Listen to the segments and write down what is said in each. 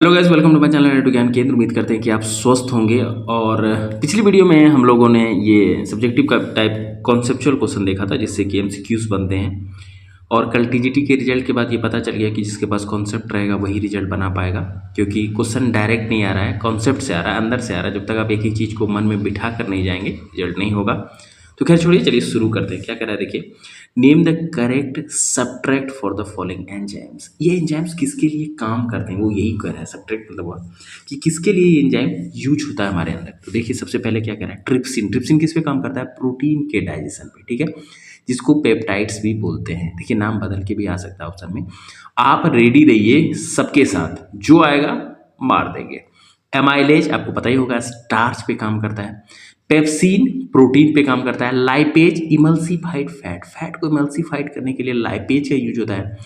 Hello guys, welcome to my channel radio Gyan Kendra. उम्मीद करते हैं कि आप स्वस्थ होंगे। और पिछली वीडियो में हम लोगों ने ये सब्जेक्टिव का टाइप कॉन्सेप्चुअल क्वेश्चन देखा था, जिससे कि एमसीक्यूज बनते हैं। और कल टीजीटी के रिजल्ट के बाद ये पता चल गया कि जिसके पास कॉन्सेप्ट रहेगा वही रिजल्ट बना पाएगा, क्योंकि क्वेश्चन डायरेक्ट नहीं आ रहा है, कॉन्सेप्ट से आ रहा है, अंदर से आ रहा है। जब तक आप एक ही चीज़ को मन में बिठा कर नहीं जाएंगे, रिजल्ट नहीं होगा। तो खैर छोड़िए, चलिए शुरू करते हैं। क्या कह रहा है देखिए, name the correct subtract for the following enzymes. ये एंजाइम्स किसके लिए काम करते हैं, वो यही कह रहा है। सब्ट्रैक्ट मतलब वो कि किसके लिए ये एंजाइम यूज होता है हमारे अंदर। तो देखिए, सबसे पहले क्या कह रहा है, ट्रिप्सिन। ट्रिप्सिन किस पे काम करता है? प्रोटीन के डाइजेशन पे, ठीक है, जिसको पेप्टाइड्स भी बोलते हैं। देखिए, नाम बदल के भी आ सकता है ऑप्शन में। आप रेडी रहिए, सबके साथ जो आएगा मार देंगे। एमाइलेज आपको पता ही होगा, स्टार्च पे काम करता है। पेप्सिन प्रोटीन पे काम करता है। लाइपेज इमल्सिफाइड फैट, फैट को इमल्सिफाइड करने के लिए लाइपेज का यूज होता है।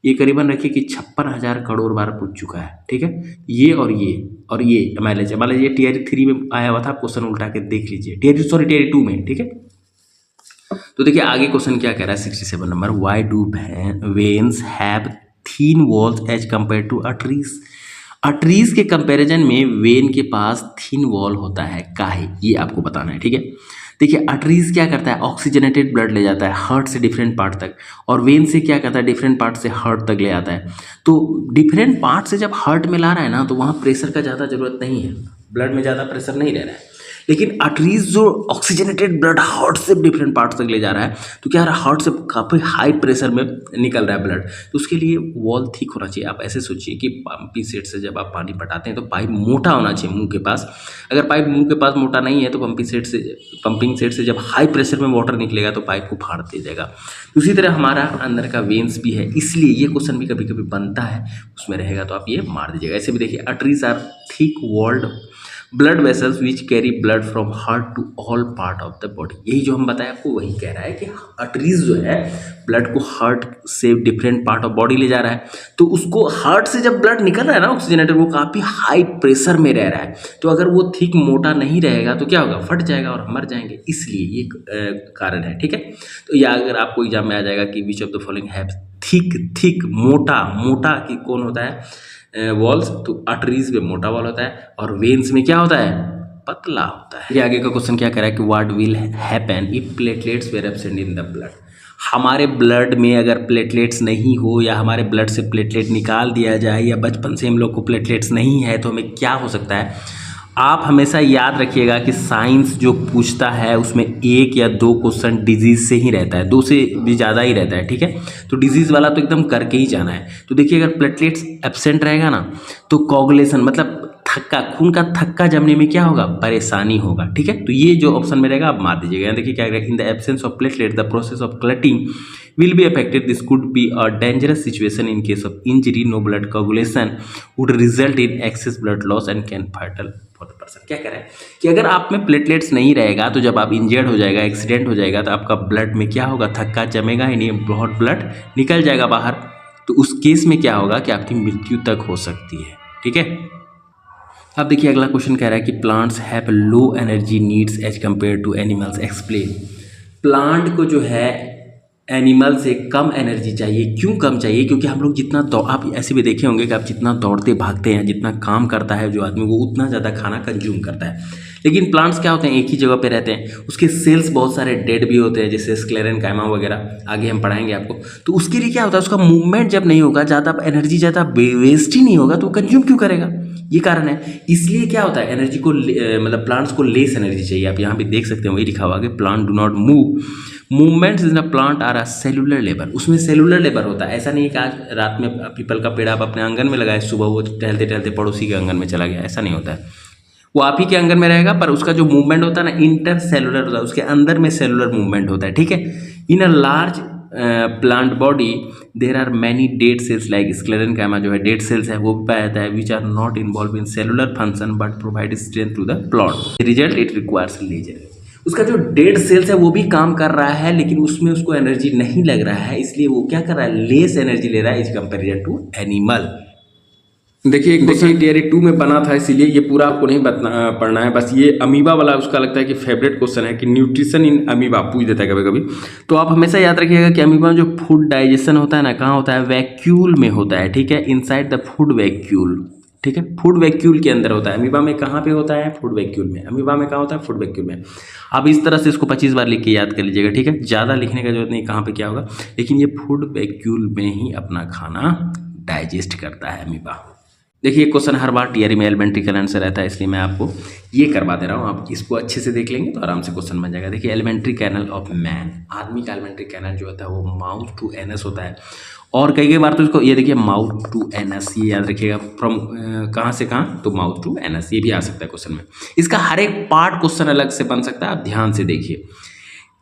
ये करीबन रखिए कि 56,000 करोड़ बार पूछ चुका है, ठीक है। ये और ये एमाइलेज ये टीआर 3 में आया हुआ था। क्वेश्चन उल्टा के देख लीजिए, टीआर 2 में, ठीक है। तो देखिए आगे क्वेश्चन क्या कह रहा है, 67 number. Why do veins have thin walls as compare to a trees. Trees के कंपैरिजन में वेन के पास थीन वॉल होता है, काहे? ये आपको बताना है, ठीक है। देखिए, ट्रीज क्या करता है, ऑक्सीजनेटेड ब्लड ले जाता है हार्ट से डिफरेंट पार्ट तक, और वेन से क्या करता है, डिफरेंट पार्ट से हार्ट तक ले आता है। तो डिफरेंट पार्ट से जब हार्ट में ला रहा है ना, तो वहाँ प्रेशर का ज़्यादा जरूरत नहीं है, ब्लड में ज़्यादा प्रेशर नहीं रह रहा है। लेकिन आर्टरीज जो ऑक्सीजनेटेड ब्लड हार्ट से डिफरेंट पार्ट तक ले जा रहा है, तो क्या रहा, हार्ट से काफ़ी हाई प्रेशर में निकल रहा है ब्लड, तो उसके लिए वॉल थिक होना चाहिए। आप ऐसे सोचिए कि पंपिंग सेट से जब आप पानी पटाते हैं तो पाइप मोटा होना चाहिए मुंह के पास। अगर पाइप मुंह के पास मोटा नहीं है तो पंपिंग सेट से जब हाई प्रेशर में वाटर निकलेगा तो पाइप को फाड़ दे जाएगा। उसी तरह हमारा अंदर का वेन्स भी है, इसलिए ये क्वेश्चन भी कभी कभी बनता है, उसमें रहेगा तो आप ये मार दीजिएगा। ऐसे भी देखिए, arteries are thick walled blood vessels which carry blood from heart to all part of the body. यही जो हम बताए आपको, वही कह रहा है कि आर्टरीज जो है ब्लड को हार्ट से डिफरेंट पार्ट ऑफ बॉडी ले जा रहा है। तो उसको हार्ट से जब ब्लड निकल रहा है ना ऑक्सीजनेटेड, वो काफ़ी हाई प्रेशर में रह रहा है। तो अगर वो थिक मोटा नहीं रहेगा तो क्या होगा, फट जाएगा और मर जाएंगे। इसलिए ये कारण है, ठीक है। तो या अगर आपको एग्जाम में आ जाएगा कि which of the following have thick मोटा कि कौन होता है वॉल्स, तो आर्टरीज में मोटा वॉल होता है और वेन्स में क्या होता है, पतला होता है। ये आगे का क्वेश्चन क्या कह रहा है कि what will happen if platelets were absent in the blood. हमारे ब्लड में अगर प्लेटलेट्स नहीं हो, या हमारे ब्लड से प्लेटलेट निकाल दिया जाए, या बचपन से हम लोग को प्लेटलेट्स नहीं है, तो हमें क्या हो सकता है। आप हमेशा याद रखिएगा कि साइंस जो पूछता है उसमें 1 या 2 क्वेश्चन डिजीज से ही रहता है, 2 से भी ज़्यादा ही रहता है, ठीक है। तो डिजीज वाला तो एकदम करके ही जाना है। तो देखिए, अगर प्लेटलेट्स एब्सेंट रहेगा ना, तो कोगुलेशन मतलब थक्का, खून का थक्का जमने में क्या होगा, परेशानी होगा, ठीक है। तो ये जो ऑप्शन में रहेगा आप मार दीजिएगा। देखिए क्या करेगा, in the absence of platelet the process of clotting will be affected. This could be a dangerous situation in case of injury. No blood coagulation would result in excess blood loss and can fatal for the person. क्या कह रहा है कि अगर आप में platelets नहीं रहेगा, तो जब आप इंजर्ड हो जाएगा, एक्सीडेंट हो जाएगा, तो आपका ब्लड में क्या होगा, थक्का जमेगा ही नहीं, बहुत ब्लड निकल जाएगा बाहर। तो उस केस में क्या होगा कि आपकी मृत्यु तक हो सकती है, ठीक है। अब देखिए अगला क्वेश्चन कह रहा है कि plants have low energy needs as compare to animals. Explain. Plant को जो है एनिमल से कम एनर्जी चाहिए। क्यों कम चाहिए? क्योंकि हम लोग जितना आप ऐसे भी देखे होंगे कि आप जितना दौड़ते भागते हैं, जितना काम करता है जो आदमी, वो उतना ज़्यादा खाना कंज्यूम करता है। लेकिन प्लांट्स क्या होते हैं, एक ही जगह पे रहते हैं, उसके सेल्स बहुत सारे डेड भी होते हैं, जैसे स्क्लेरेनकाइमा वगैरह, आगे हम पढ़ाएंगे आपको। तो उसके लिए क्या होता है, उसका मूवमेंट जब नहीं होगा, ज़्यादा एनर्जी ज़्यादा वेस्ट ही नहीं होगा, तो कंज्यूम क्यों करेगा, ये कारण है। इसलिए क्या होता है, एनर्जी को मतलब प्लांट्स को लेस एनर्जी चाहिए। आप यहाँ भी देख सकते हैं, वही लिखा हुआ है, plant do not move, movements in the plant are a cellular labour. उसमें सेलुलर लेबर होता है। ऐसा नहीं है कि आज रात में पीपल का पेड़ आप अपने आंगन में लगाए, सुबह वो टहलते टहलते पड़ोसी के आंगन में चला गया, ऐसा नहीं होता है। वो आप ही के आंगन में रहेगा, पर उसका जो मूवमेंट होता है ना, इंटर सेलुलर होता है, उसके अंदर में सेलुलर मूवमेंट होता है, ठीक है। In a large plant body there are many dead cells like sclerenchyma जो है डेड सेल्स है, वो भी पाया जाता है, which are not involve in cellular function but provide strength to the plant. Result it requires ledger. उसका जो डेड सेल्स है वो भी काम कर रहा है, लेकिन उसमें उसको एनर्जी नहीं लग रहा है, इसलिए वो क्या कर रहा है, लेस एनर्जी ले रहा है इज कंपेरिजन टू एनिमल। देखिए एक क्वेश्चन टीआर 2 में बना था, इसीलिए ये पूरा आपको नहीं पढ़ना है, बस ये अमीबा वाला उसका लगता है कि फेवरेट क्वेश्चन है कि न्यूट्रिशन इन अमीबा पूछ देता है कभी कभी। तो आप हमेशा याद रखिएगा कि अमीबा में जो फूड डाइजेशन होता है ना, कहाँ होता है, वैक्यूल में होता है, ठीक है, इनसाइड द फूड वैक्यूल। ठीक है, फूड वैक्यूल के अंदर होता है। अमीबा में कहाँ पे होता है? फूड वैक्यूल में। अमीबा में कहाँ होता है? फूड वैक्यूल में। आप इस तरह से इसको 25 बार लिख के याद कर लीजिएगा, ठीक है, ज़्यादा लिखने का जरूरत नहीं कहाँ पे क्या होगा, लेकिन ये फूड वैक्यूल में ही अपना खाना डाइजेस्ट करता है अमीबा। देखिए क्वेश्चन हर बार टीआरई में एलिमेंट्री कैनल से रहता है, इसलिए मैं आपको ये करवा दे रहा हूँ। आप इसको अच्छे से देख लेंगे तो आराम से क्वेश्चन बन जाएगा। देखिए एलिमेंट्री कैनल ऑफ मैन, आदमी का एलिमेंट्री कैनल जो होता है वो माउथ टू एनस होता है। और कई बार तो इसको ये देखिए माउथ टू एनस, ये याद रखिएगा, फ्रॉम कहाँ से कहाँ, तो माउथ टू एनस, ये भी आ सकता है क्वेश्चन में। इसका हर एक पार्ट क्वेश्चन अलग से बन सकता है, आप ध्यान से देखिए।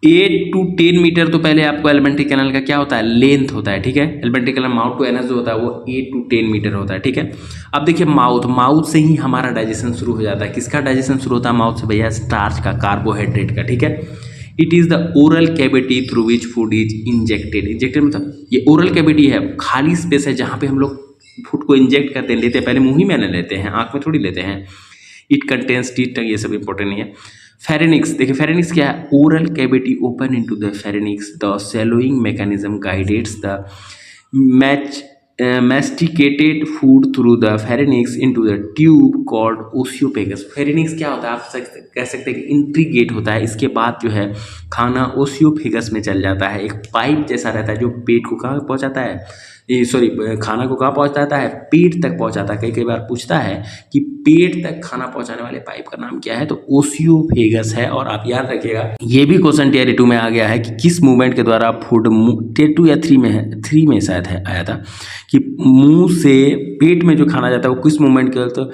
8 to 10 मीटर तो पहले आपको एलिमेंट्री कैनल का क्या होता है? लेंथ होता है, ठीक है। Alimentary canal mouth to anus जो होता है वो 8 to 10 मीटर होता है, ठीक है। अब देखिए माउथ से ही हमारा डाइजेशन शुरू हो जाता है। किसका डाइजेशन शुरू होता है माउथ से? भैया स्टार्च का, कार्बोहाइड्रेट का, ठीक है। It is the oral cavity through which food is injected. Injected मतलब ये ओरल कैविटी है, खाली स्पेस है जहाँ पे हम लोग फूड को इंजेक्ट करते हैं, लेते हैं, पहले मुँह ही में न लेते हैं, आँख में थोड़ी लेते हैं। इट कंटेन्स टीथ, ये सब इंपॉर्टेंट नहीं है। फेरेनिक्स, देखिए फेरेनिक्स क्या है? Oral cavity open into the pharynx, the swallowing mechanism guides the masticated food through the pharynx into the tube called oesophagus। Pharynx क्या होता है? आप कह सकते हैं कि इंट्रीगेट होता है, इसके बाद जो है खाना ओसियोफेगस में चल जाता है। एक पाइप जैसा रहता है जो पेट को कहाँ पहुँचाता है, खाना को कहाँ पहुँचाता है? पेट तक पहुँचाता है। कई बार पूछता है कि पेट तक खाना पहुँचाने वाले पाइप का नाम क्या है, तो ओसियोफेगस है। और आप याद रखिएगा ये भी क्वेश्चन टीआरई 2 में आ गया है कि किस मूवमेंट के द्वारा फूड, टीआरई 2 या 3 में है, 3 में शायद है आया था, कि मुंह से पेट में जो खाना जाता है वो किस मूवमेंट के, तो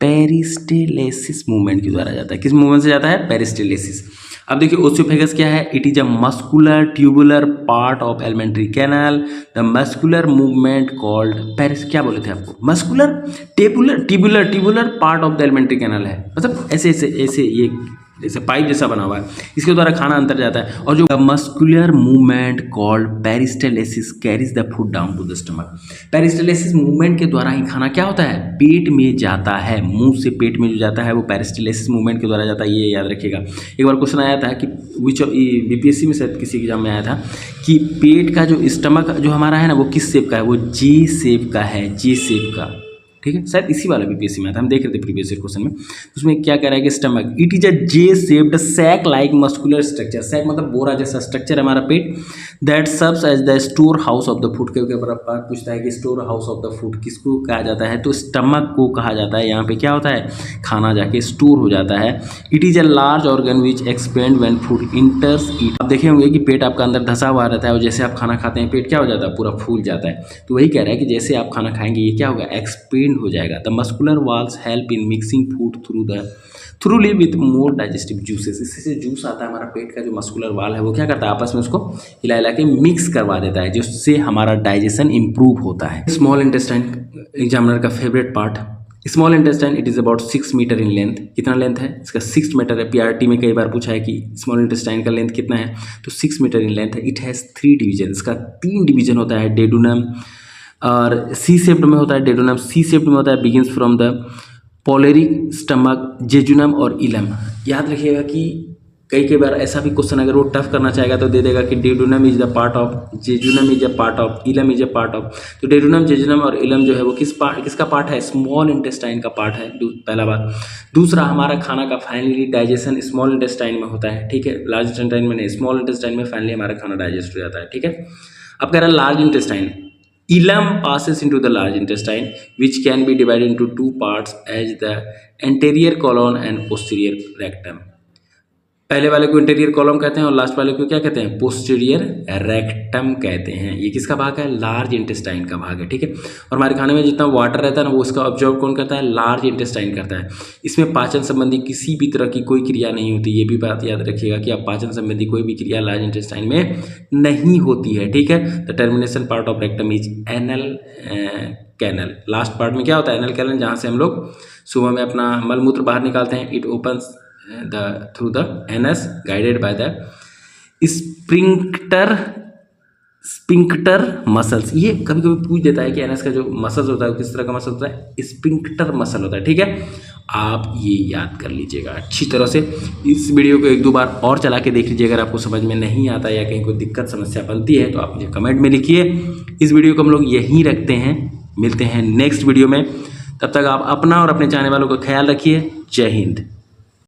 पेरिस्टेलेसिस मूवमेंट के द्वारा जाता है। किस मूवमेंट से जाता है? पेरिस्टेलेसिस। अब देखिए ओसियोफेगस क्या है? It is a muscular tubular part of alimentary canal, the muscular movement called peris, क्या बोले थे आपको? Muscular tubular part of the alimentary canal है, मतलब ऐसे ये जैसे पाइप जैसा बना हुआ है, इसके द्वारा खाना अंदर जाता है। और जो muscular movement called peristalsis carries the food down to the stomach. Peristalsis movement के द्वारा ही खाना क्या होता है? पेट में जाता है, मुंह से पेट में जो जाता है वो पेरिस्टेलेसिस मूवमेंट के द्वारा जाता है, ये याद रखिएगा। एक बार क्वेश्चन आया था कि विच बीपीएससी में शायद किसी एग्जाम में आया था कि पेट का जो स्टमक जो हमारा है ना वो किस शेप का है? वो जे शेप का है, जे शेप का, ठीक है। शायद इसी वाला बीपीएससी में था, हम देख रहे थे प्रीवियस ईयर क्वेश्चन में। उसमें क्या कह रहा है कि stomach, it is a J shaped sac like muscular structure. Sac मतलब बोरा जैसा स्ट्रक्चर है हमारा पेट, that serves as the store house of the food. के ऊपर पूछता है कि store house of the food किसको कहा जाता है, तो स्टमक को कहा जाता है। यहाँ पे क्या होता है? खाना जाके स्टोर हो जाता है। It is a large organ which expand when food इंटर्स it. आप देखे होंगे कि पेट आपका अंदर धंसा हुआ रहता है और जैसे आप खाना खाते हैं पेट क्या हो जाता है? पूरा फूल जाता है। तो वही कह रहा है कि जैसे आप खाना खाएंगे ये क्या होगा? एक्सपेंड हो जाएगा। The muscular walls help in mixing food थ्रूली with more digestive juices. इससे जूस आता है हमारा पेट का जो मस्कुलर वाल है वो क्या करता है? आपस में उसको हिला के मिक्स करवा देता है, जिससे हमारा डाइजेशन इंप्रूव होता है। स्मॉल इंटेस्टाइन एग्जामिनर का favourite part, small intestine, it is about 6 metre in length. कितना लेंथ है इसका? 6 मीटर है। पीआरटी में कई बार पूछा है कि स्मॉल इंटेस्टाइन का लेंथ कितना है, तो 6 मीटर इन लेंथ है। इट हैज़ 3 डिवीजन, इसका 3 डिवीजन होता है। डेडुनम और सी शेप्ड में होता है, डेडुनम सी शेप्ड में होता है, begins from the pyloric stomach, jejunum और इलम। याद रखिएगा कि कई बार ऐसा भी क्वेश्चन अगर वो टफ करना चाहेगा तो दे देगा कि duodenum is the part of, jejunum is a part of, ileum is a part of. तो डेडुनम, जेजुनम और इलम जो है वो किसका पार्ट है? स्मॉल इंटेस्टाइन का पार्ट है, पहला बात। दूसरा, हमारा खाना का फाइनली डाइजेशन स्मॉल इंटेस्टाइन में होता है, ठीक है, लार्ज इंटेस्टाइन में नहीं, स्मॉल इंटेस्टाइन में फाइनली हमारा खाना डाइजेस्ट हो जाता है, ठीक है। अब कह रहा है लार्ज इंटेस्टाइन, इलम passes into the large intestine which can be divided into 2 parts as the anterior colon and posterior rectum। पहले वाले को इंटीरियर कॉलम कहते हैं और लास्ट वाले को क्या कहते हैं? पोस्टीरियर रेक्टम कहते हैं। ये किसका भाग है? लार्ज इंटेस्टाइन का भाग है, ठीक है। और हमारे खाने में जितना वाटर रहता है ना वो उसका ऑब्जॉर्व कौन करता है? लार्ज इंटेस्टाइन करता है। इसमें पाचन संबंधी किसी भी तरह की कोई क्रिया नहीं होती, ये भी बात याद रखिएगा कि आप पाचन संबंधी कोई भी क्रिया लार्ज इंटेस्टाइन में नहीं होती है, ठीक है। The termination part of rectum is anal canal. Last part में क्या होता है? एनल कैनल, जहाँ से हम लोग सुबह में अपना मलमूत्र बाहर निकालते हैं। It opens through the anus guided by the sphincter muscles. ये कभी कभी पूछ देता है कि एनस का जो मसल्स होता है वो किस तरह का मसल होता है? स्पिंक्टर मसल होता है, ठीक है। आप ये याद कर लीजिएगा अच्छी तरह से। इस वीडियो को 1-2 बार और चला के देख लीजिए। अगर आपको समझ में नहीं आता या कहीं कोई दिक्कत समस्या बनती है तो आप मुझे कमेंट में लिखिए। इस वीडियो को हम लोग यहीं रखते हैं, मिलते हैं नेक्स्ट वीडियो में। तब तक आप अपना और अपने चाहने वालों का ख्याल रखिए। जय हिंद।